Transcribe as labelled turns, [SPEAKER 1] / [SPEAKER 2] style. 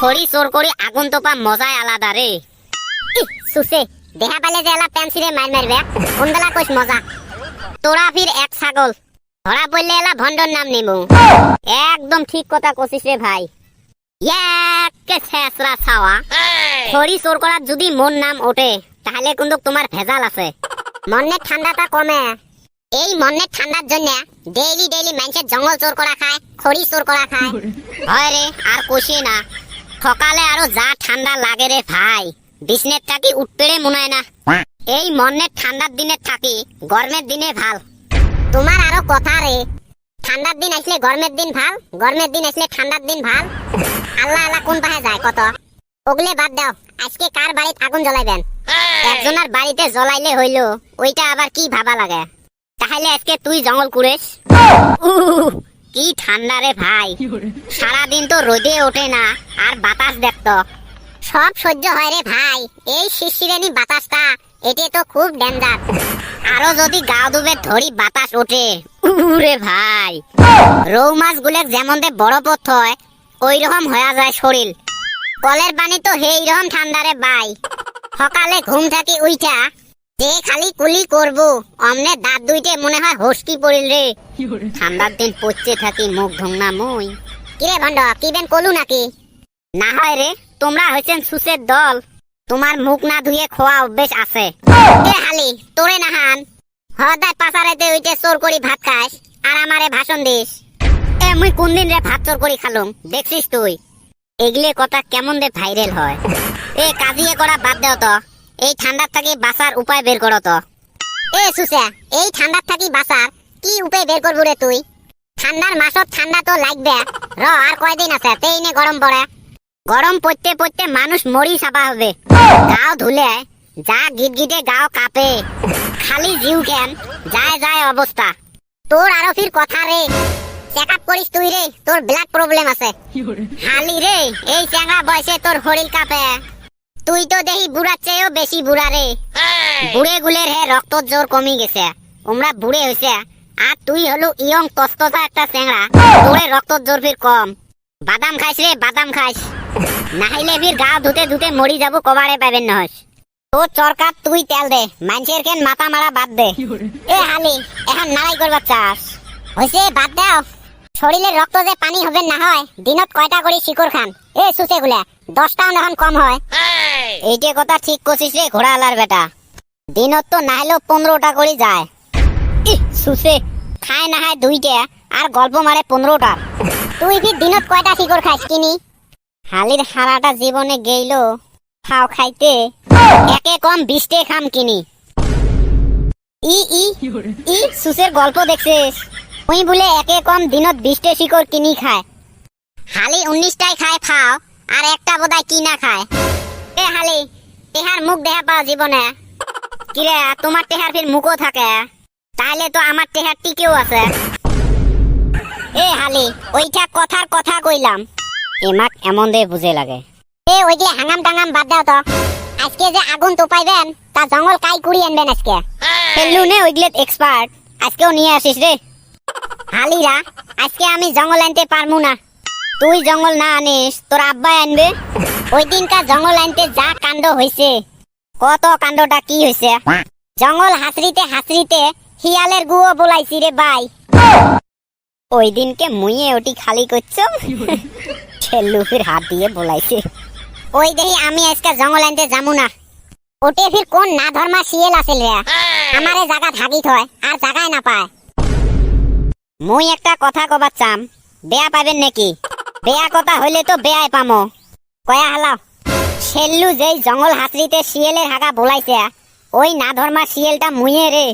[SPEAKER 1] খড়ি চোর করে আগুন তোপা মজাই আলাদা রে। সুসে দেখা পালে যে এলা পেন্সিলে মার মারবে কোনবেলা কইস মজা। তোরা ফির এক ছাগল ধরা পড়লে এলা ভন্ডর নাম নিমু। একদম ঠিক কথা কছিস রে ভাই। একে ছেসরা ছাওয়া খড়ি চোর করার যদি মন নাম ওঠে তাহলে কিন্তু তোমার ভেজাল আছে। মনের ঠান্ডাটা কমে। এই মনের ঠান্ডার জন্য ডেইলি ডেইলি মানুষের জঙ্গল চোর করা খায়, খড়ি চোর করা খায়। হয় রে আর কষি না, সকালে আরো যা ঠান্ডা লাগে রে ভাই, বিছনের থাকি উঠপেড়ে মনে হয় না। এই মনের ঠান্ডার দিনে থাকি গরমের দিনে ভাল। তোমার আরো কথা রে, ঠান্ডার দিন আসলে গরমের দিন ভাল, গরমের দিন আসলে ঠান্ডার দিন ভাল। আল্লাহ আল্লাহ কোন পাহে যায় কত। ওগুলে বাদ দাও, আজকে কার বাড়িতে আগুন জ্বলাইবেন? একজনের বাড়িতে জ্বলাইলে হইলো, ওইটা আবার কি ভাবা লাগে। তাহলে আজকে তুই জঙ্গল কুড়েস। কি ঠান্ডা রে ভাই, সারাদিন তো রোদে ওঠে না আর বাতাস দেখতো সব সহ্য হয় রে ভাই। এই শিশিরেনি বাতাসটা এটি তো খুব ডেঞ্জার। আরো যদি গাও ডুবে ধরি বাতাস ওঠে রে ভাই, রৌ মাছ গুলে যেমন বড় পথ হয় ওই রকম হয়ে যায় শরীর। কলের পানি তো হেই রকম ঠান্ডা রে ভাই। সকালে ঘুম থাকি উইঠা যে খালি কুলি করবো অমনে দাঁত দুইটে মনে হয় হস্কি পড়িল রে। ঠান্ডার দিন পচতে থাকি মুখ ধংনা মুই। কিরে ভন্ড কি বেন কলু নাকি? না হয় রে, তোমরা হইছেন সুসের দল, তোমার মুখ না ধুয়ে খোয়া অভ্যেস আছে। এ হালি তোরে নাহান হদায় পাচারেতে উইটে চোর করি ভাত খাস আর আমারে ভাষণ দিস। এ মুই কোন দিন রে ভাত চোর করি খালুম দেখছিস তুই? এগলে কথা কেমন দে ভাইরাল হয়। এ কাজিয়ে করা বাদ দাও তো, এই ঠান্ডার থাকি বাঁচার উপায় বের করো তো। এ সুসা, এই ঠান্ডার থাকি বাঁচার কি উপায় বের করবো রে তুই? ঠান্ডার মাসত ঠান্ডা তো লাগবে, র আর কয়দিন আছে তেইনে গরম পড়ে। গরম পড়তে পড়তে মানুষ মরি সাবা হবে। গাও ধুলে যা গিট গিটে গাও কাঁপে, খালি জিউ কেন যায় যায় অবস্থা। তোর আরো ফির কথা রে, চেক আপ করিস তুই রে, তোর ব্লাড প্রবলেম আছে। হালি রে এই চ্যাংড়া বয়সে তোর শরীর কাঁপে। তুই তো দেখি বুড়ার চেয়েও বেশি বুড়া রে। বুড়ে গুলের হে রক্ত জোর কমি গেছে, ওমরা বুড়ে হইছে আর তুই হলো ইয়ং তস্ততা একটা চ্যাংড়া, তোরে রক্ত জোর ফির কম। বাদাম খাইস রে বাদাম খাইস, নাইলে ফির গা ধুতে ধুতে মরি যাবো কবারে পাবেন না। তোর চরকার তুই তেল দে, মানুষের কেন মাথা মারা বাদ দে। এ হালি এখন নাড়াই করবার চাস হইছে বাদ দাও। শরীরের রক্ত যে পানি হবে না হয়, দিনত কয়টা করে শিকড় খান? এ সুসে গুলা 10টাও এখন কম হয়। এইটা কথা ঠিক করছিস রে ঘোড়া আলার বেটা, দিনত তো না হলেও 15টা করে যায়। সুসে খায় না হয় 2টা আর গল্প মারে 15টা। তুই কি দিনত কয়টা শিকড় খাইস কিনি? হালির হারাটা জীবনে গেইল খাও খাইতে একে কম 20টে খাম কিনি। ই ই ই সুসের গল্প দেখছিস? তুই বলে একে কম দিনত 20টে শিকড় কিনি খায়। হালি 19টাই খায় খাও আর একটা বোধহয় কিনা খায়। এ হালি তেহার মুখ দেখা পাও জীবনে? কিরে তোমার তেহার ফির মুখও থাকে, তাহলে তো আমার তেহার টিকেও আছে। এ হালি ওইটা কথার কথা কইলাম, এমাক এমন দে বুঝে লাগে। এ ওই যে হাঙ্গাম টাঙ্গাম বাদ দাও তো, আজকে যে আগুন তোপাইবেন তা জঙ্গল কাই কুড়ি আনবেন আজকে? ফেললু নে ওইগুলো এক্সপার্ট, আজকেও নিয়ে আসিস রে। হালিরা আজকে আমি জঙ্গল আনতে পারমু না। তুই জঙ্গল না আনিস তোর আব্বাই আনবে। ওই দিনকার জঙ্গল আনতে যা কাণ্ড হইছে, কত কাণ্ডটা কি হইছে। জঙ্গল হাসরিতে হাসরিতে হিয়ালের গুও বলাইছি রে ভাই। ওই দিনকে মুইয়ে ওটি খালি করছো, ছেল্লু ফির হাত দিয়ে বলাইছে। ওই দেখি আমি আজকে জঙ্গল আনতে যামু না। ওটে ফির কোন না ধর্মা শিয়েল আছিল রে, আমারে জায়গা থাকিত হয় আর জায়গায় না পায়। মুই একটা কথা কবার চাম, বেয়া পাবেন নাকি? বেয়া কথা হইলে তো বেয়াই পামো। কয়া হালাও ছেল্লু যেই জঙ্গল হাসরিতে শিয়েলের হাগা বলাইছে, ওই না ধর্মা শিয়েলটা মুইয়ে রে।